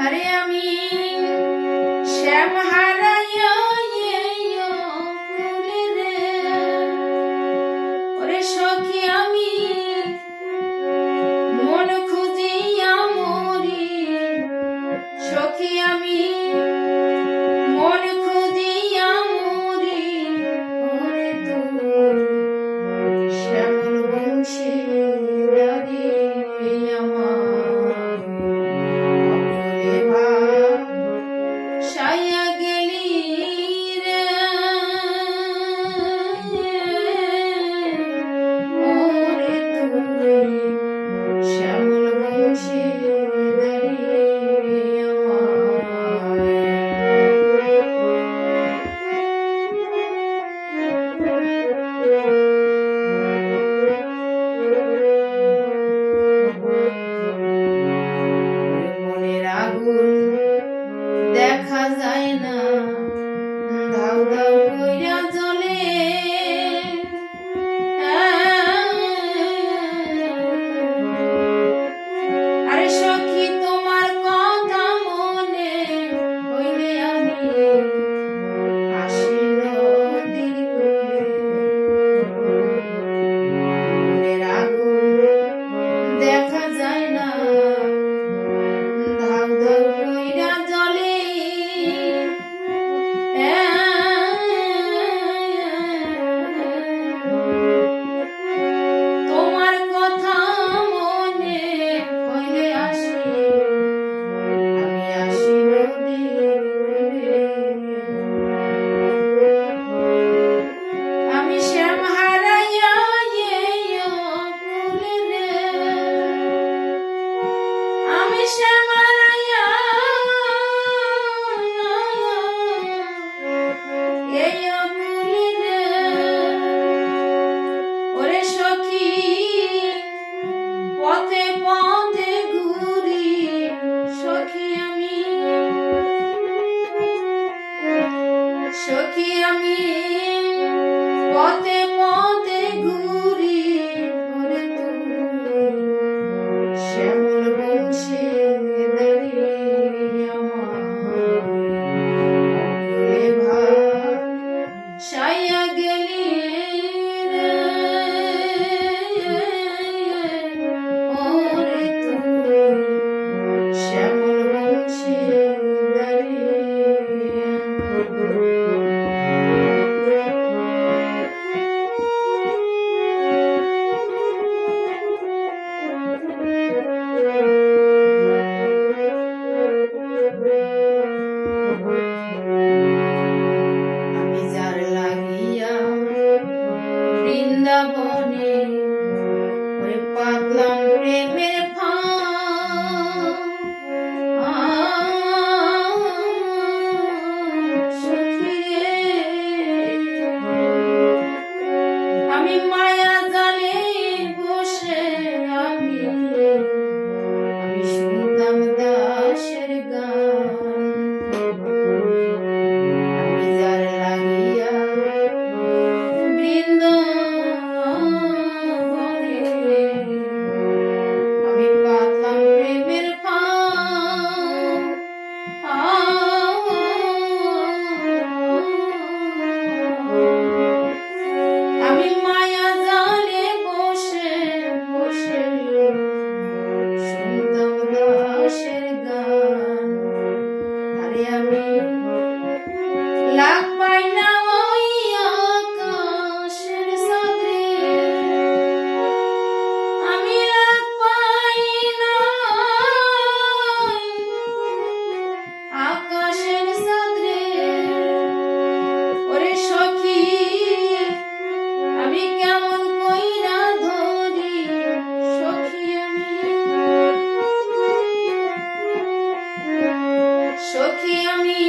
আরে আমি শ্যাম হারাইয়া রে ওরে সখী আমি মন খুঁজিয়া মরি সখী আমি মন খুঁজিয়া মরি ওরে তোর শ্যামল বংশী দেখা যায় না ধাউ ধাউ কইরা জ্বলে আরে সখী তোমার কথা মনে হইলে আমি আসি নদীর মনের আগুন দেখা যায় না ধাউ ধাউ কইরা জ্বলে তোমার কথা মনে হইলে আসি আমি আসি নদীর আমি শ্যাম হারাইয়া রে আমি শ্যাম হারাইয়া ওরে সখী পথে পথে ঘুরি সখী আমি পথে পথে ঘুরি ওরে তুই শ্যামল বংশী দাঁড়িয়ে সাইয়া গেলি ওরে তুই শ্যামল বংশী দাঁড়িয়ে বৃন্দাবনে ওরে পাতলাম প্রেমের আমি মায়া জালে বসে আমি শুনতাম দাসের গান আমি যার লাগিয়া আমি পাতলাম প্রেমের আমি মায়া জালে বসে বসে শুনতাম দাসের গান আরে আমি লাগ পাই না ওই আকাশের সাথে আমি লাগ পাই না আকাশের সাথে ওরে সখী আমি কেমন কইরা ধরি সখী আমি